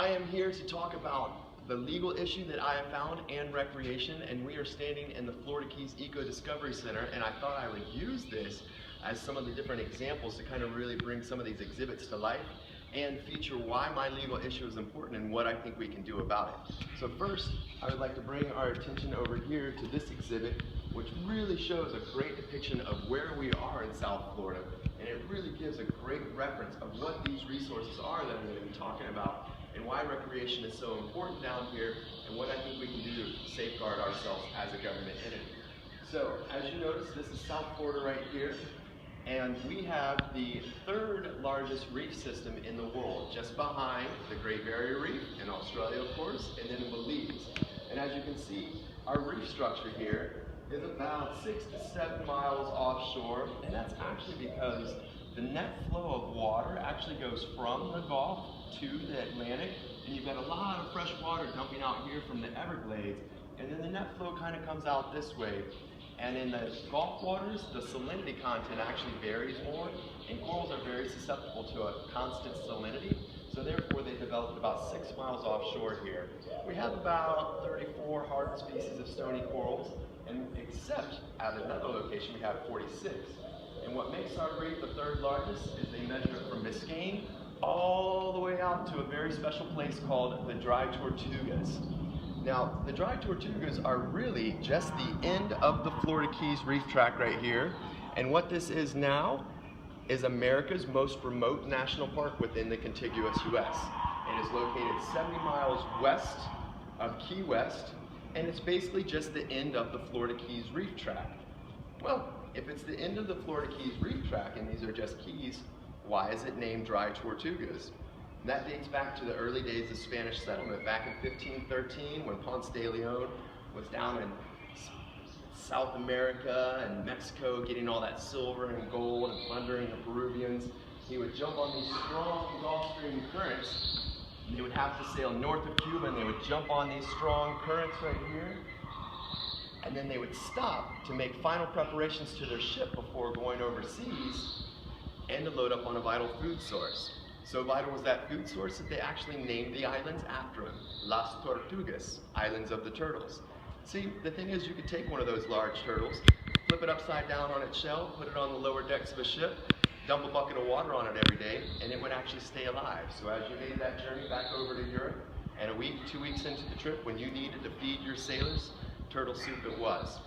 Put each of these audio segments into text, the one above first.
I am here to talk about the legal issue that I have found and recreation, and we are standing in the Florida Keys Eco Discovery Center, and I thought I would use this as some of the different examples to kind of really bring some of these exhibits to life and feature why my legal issue is important and what I think we can do about it. So first, I would like to bring our attention over here to this exhibit, which really shows a great depiction of where we are in South Florida, and it really gives a great reference of what these resources are that I'm going to be talking about and why recreation is so important down here and what I think we can do to safeguard ourselves as a government entity. So as you notice, this is South Florida right here, and we have the third largest reef system in the world, just behind the Great Barrier Reef in Australia, of course, and then in Belize. And as you can see, our reef structure here is about 6 to 7 miles offshore, and that's actually because the net flow of water actually goes from the Gulf to the Atlantic, and you've got a lot of fresh water dumping out here from the Everglades, and then the net flow kind of comes out this way. And in the Gulf waters, the salinity content actually varies more, and corals are very susceptible to a constant salinity, so therefore they developed about 6 miles offshore here. We have about 34 hardened species of stony corals, and except at another location we have 46. And what makes our reef the third largest is they measure it from Biscayne all the way out to a very special place called the Dry Tortugas. Now, the Dry Tortugas are really just the end of the Florida Keys Reef Tract right here, and what this is now is America's most remote national park within the contiguous U.S. It is located 70 miles west of Key West, and it's basically just the end of the Florida Keys Reef Tract. Well, if it's the end of the Florida Keys Reef Tract and these are just keys, why is it named Dry Tortugas? And that dates back to the early days of Spanish settlement back in 1513 when Ponce de Leon was down in South America and Mexico getting all that silver and gold and plundering the Peruvians. He would jump on these strong Gulf Stream currents, and they would have to sail north of Cuba, and they would jump on these strong currents right here, and then they would stop to make final preparations to their ship before going overseas and to load up on a vital food source. So vital was that food source that they actually named the islands after him, Las Tortugas, Islands of the Turtles. See, the thing is, you could take one of those large turtles, flip it upside down on its shell, put it on the lower decks of a ship, dump a bucket of water on it every day, and it would actually stay alive. So as you made that journey back over to Europe, and a week, 2 weeks into the trip, when you needed to feed your sailors, turtle soup it was.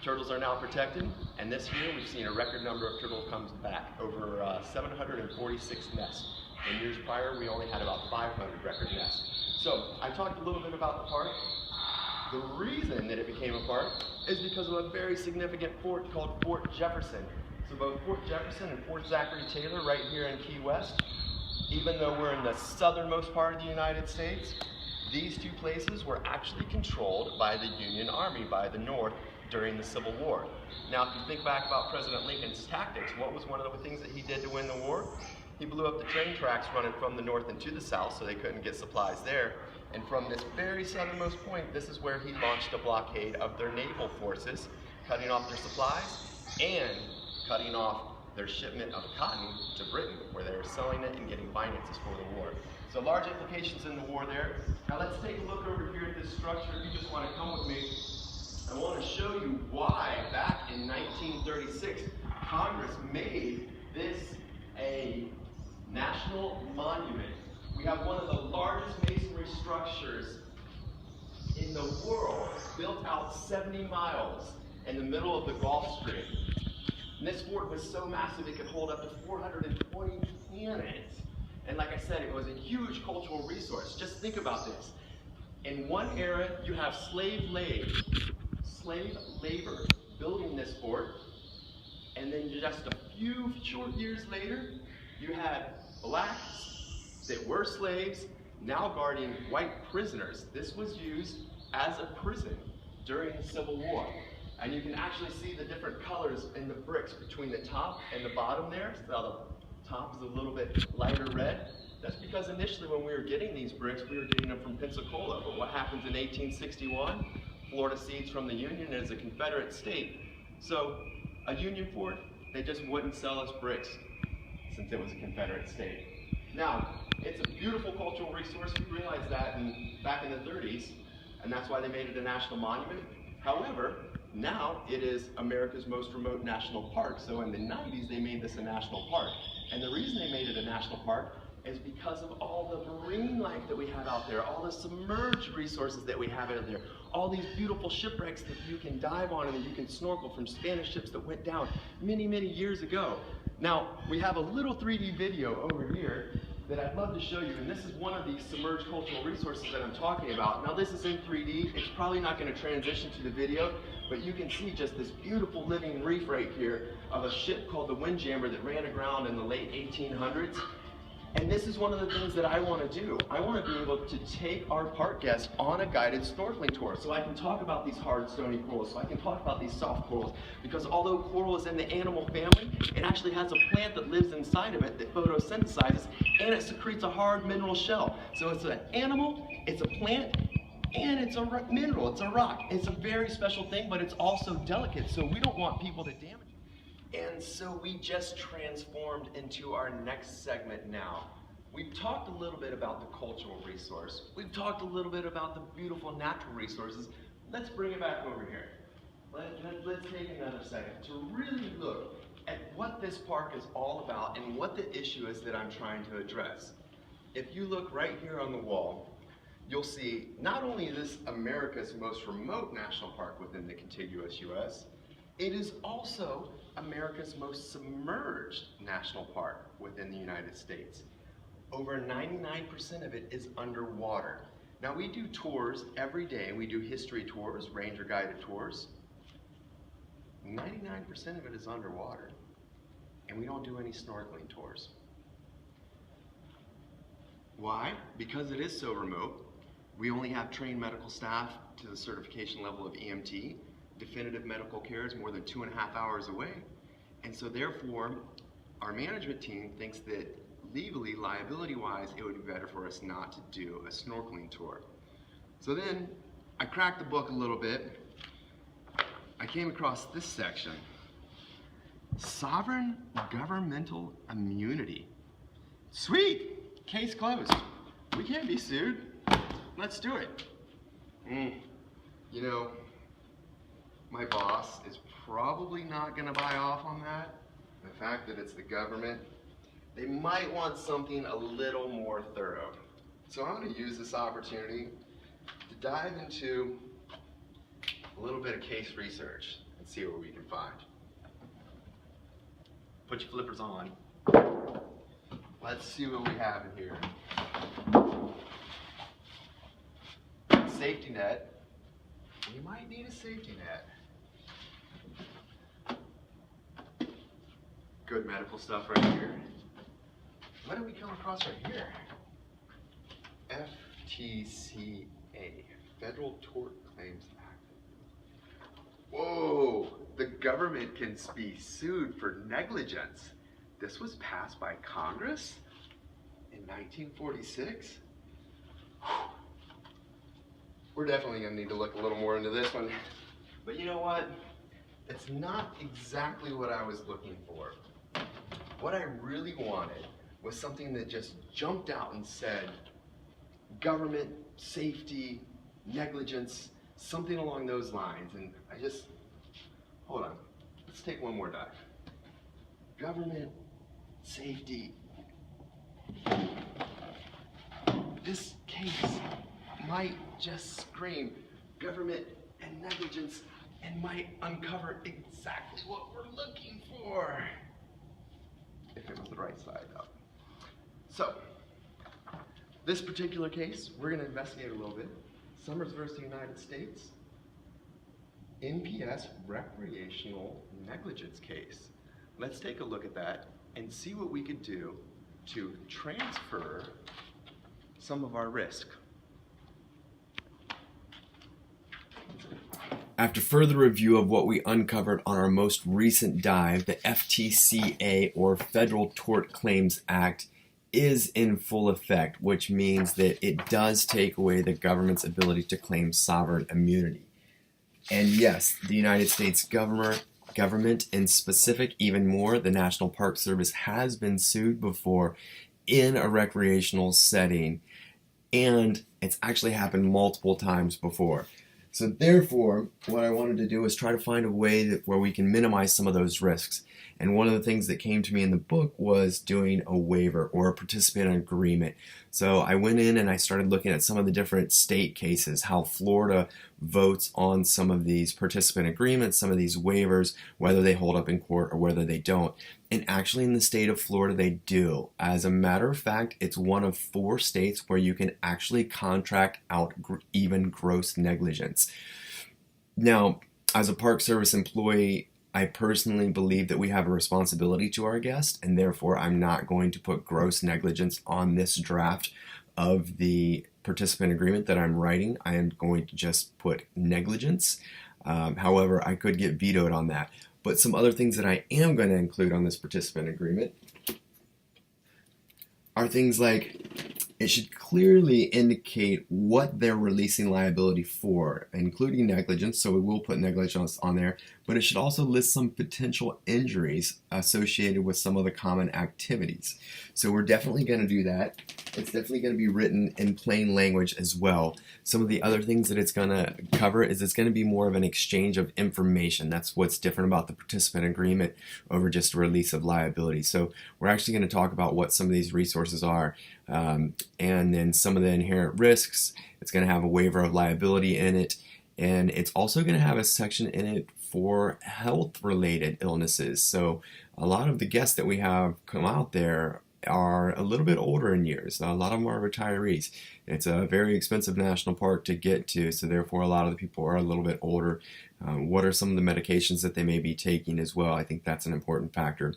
Turtles are now protected, and this year we've seen a record number of turtle comes back, over 746 nests. In years prior, we only had about 500 record nests. So I talked a little bit about the park. The reason that it became a park is because of a very significant fort called Fort Jefferson. So both Fort Jefferson and Fort Zachary Taylor right here in Key West, even though we're in the southernmost part of the United States, these two places were actually controlled by the Union Army, by the North, during the Civil War. Now, if you think back about President Lincoln's tactics, what was one of the things that he did to win the war? He blew up the train tracks running from the north into the south so they couldn't get supplies there. And from this very southernmost point, this is where he launched a blockade of their naval forces, cutting off their supplies and cutting off their shipment of cotton to Britain, where they were selling it and getting finances for the war. So large implications in the war there. Now let's take a look over here at this structure. If you just want to come with me, I want to show you why back in 1936, Congress made this a national monument. We have one of the largest masonry structures in the world, built out 70 miles in the middle of the Gulf Stream. And this fort was so massive it could hold up to 420 cannons. And like I said, it was a huge cultural resource. Just think about this. In one era, you have slave labor building this fort, and then just a few short years later, you had blacks that were slaves now guarding white prisoners. This was used as a prison during the Civil War. And you can actually see the different colors in the bricks between the top and the bottom there. So the top is a little bit lighter red. That's because initially when we were getting these bricks, we were getting them from Pensacola. But what happens in 1861? Florida cedes from the Union as a Confederate state. So a Union fort, they just wouldn't sell us bricks since it was a Confederate state. Now, it's a beautiful culture. resource. We realized that back in the 30s, and that's why they made it a national monument. However, now it is America's most remote national park. So in the 90s, they made this a national park. And the reason they made it a national park is because of all the marine life that we have out there, all the submerged resources that we have out there, all these beautiful shipwrecks that you can dive on and that you can snorkel from Spanish ships that went down many, many years ago. Now, we have a little 3D video over here that I'd love to show you, and this is one of these submerged cultural resources that I'm talking about. Now, this is in 3D. It's probably not going to transition to the video, but you can see just this beautiful living reef right here of a ship called the Windjammer that ran aground in the late 1800s. And this is one of the things that I want to do. I want to be able to take our park guests on a guided snorkeling tour so I can talk about these hard stony corals, so I can talk about these soft corals, because although coral is in the animal family, it actually has a plant that lives inside of it that photosynthesizes, and it secretes a hard mineral shell. So it's an animal, it's a plant, and it's a mineral, it's a rock. It's a very special thing, but it's also delicate, so we don't want people to damage it. And so we just transformed into our next segment now. We've talked a little bit about the cultural resource. We've talked a little bit about the beautiful natural resources. Let's bring it back over here. Let's take another second to really look at what this park is all about and what the issue is that I'm trying to address. If you look right here on the wall, you'll see not only is this America's most remote national park within the contiguous U.S., it is also America's most submerged national park within the United States. Over 99% of it is underwater. Now, we do tours every day. We do history tours, ranger guided tours. 99% of it is underwater, and we don't do any snorkeling tours. Why? Because it is so remote. We only have trained medical staff to the certification level of EMT. Definitive medical care is more than 2.5 hours away. And so therefore, our management team thinks that legally, liability-wise, it would be better for us not to do a snorkeling tour. So then, I cracked the book a little bit. I came across this section. Sovereign governmental immunity. Sweet! Case closed. We can't be sued. Let's do it. You know, my boss is probably not going to buy off on that. The fact that it's the government, they might want something a little more thorough. So I'm going to use this opportunity to dive into a little bit of case research and see what we can find. Put your flippers on. Let's see what we have in here. Safety net. You might need a safety net. Good medical stuff right here. What do we come across right here? FTCA, Federal Tort Claims Act. Whoa, the government can be sued for negligence. This was passed by Congress in 1946? We're definitely gonna need to look a little more into this one. But you know what? It's not exactly what I was looking for. What I really wanted was something that just jumped out and said, government, safety, negligence, something along those lines. And hold on, let's take one more dive. Government, safety. This case might just scream government and negligence and might uncover exactly what we're looking for. If it was the right side up. So, this particular case, we're going to investigate a little bit. Summers versus the United States. NPS recreational negligence case. Let's take a look at that and see what we could do to transfer some of our risk. After further review of what we uncovered on our most recent dive, the FTCA, or Federal Tort Claims Act, is in full effect, which means that it does take away the government's ability to claim sovereign immunity. And yes, the United States government in specific, even more, the National Park Service has been sued before in a recreational setting. and it's actually happened multiple times before. So therefore, what I wanted to do was try to find a way where we can minimize some of those risks. And one of the things that came to me in the book was doing a waiver or a participant agreement. So I went in and I started looking at some of the different state cases, how Florida votes on some of these participant agreements, some of these waivers, whether they hold up in court or whether they don't. And actually in the state of Florida, they do. As a matter of fact, it's one of 4 states where you can actually contract out even gross negligence. Now, as a Park Service employee, I personally believe that we have a responsibility to our guests, and therefore I'm not going to put gross negligence on this draft of the participant agreement that I'm writing. I am going to just put negligence. However, I could get vetoed on that. But some other things that I am going to include on this participant agreement are things like it should clearly indicate what they're releasing liability for, including negligence, so we will put negligence on there, but it should also list some potential injuries associated with some of the common activities. So we're definitely going to do that. It's definitely going to be written in plain language as well. Some of the other things that it's going to cover is it's going to be more of an exchange of information. That's what's different about the participant agreement over just a release of liability. So we're actually going to talk about what some of these resources are. And then some of the inherent risks. It's going to have a waiver of liability in it, and it's also going to have a section in it for health-related illnesses. So a lot of the guests that we have come out there are a little bit older in years. A lot of them are retirees. It's a very expensive national park to get to, so therefore a lot of the people are a little bit older. What are some of the medications that they may be taking as well? I think that's an important factor.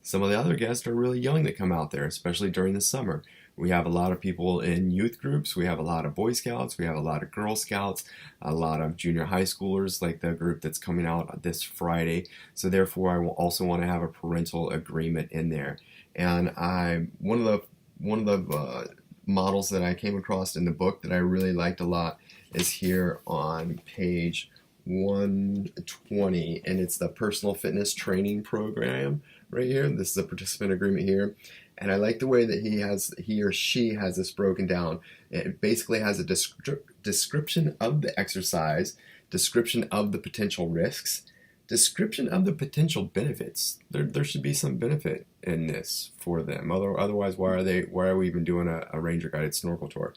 Some of the other guests are really young that come out there, especially during the summer. We have a lot of people in youth groups. We have a lot of Boy Scouts. We have a lot of Girl Scouts, a lot of junior high schoolers, like the group that's coming out this Friday. So therefore, I will also want to have a parental agreement in there. And one of the models that I came across in the book that I really liked a lot is here on page 120, and it's the personal fitness training program right here. This is a participant agreement here. And I like the way that he or she has this broken down. It basically has a description of the exercise, description of the potential risks, description of the potential benefits. There should be some benefit in this for them. Otherwise, why are we even doing a ranger guided snorkel tour?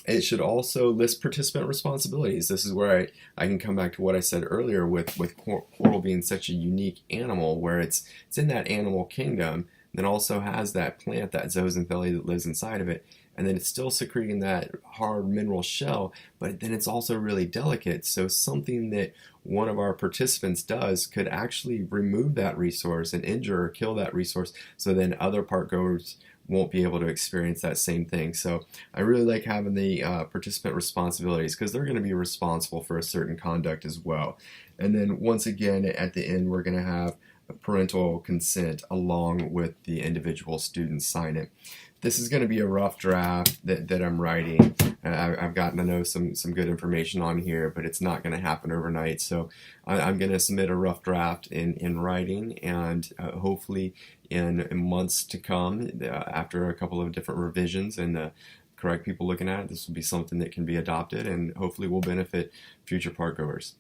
It should also list participant responsibilities. This is where I can come back to what I said earlier with coral being such a unique animal, where it's in that animal kingdom, then also has that plant, that zooxanthellae that lives inside of it, and then it's still secreting that hard mineral shell, but then it's also really delicate. So something that one of our participants does could actually remove that resource and injure or kill that resource, so then other park goers won't be able to experience that same thing. So I really like having the participant responsibilities, because they're going to be responsible for a certain conduct as well. And then once again, at the end, we're going to have parental consent along with the individual students sign it. This is going to be a rough draft that I'm writing. I've gotten to know some good information on here, but it's not going to happen overnight. So I'm going to submit a rough draft in writing, and hopefully in months to come, after a couple of different revisions and the correct people looking at it, this will be something that can be adopted and hopefully will benefit future park goers.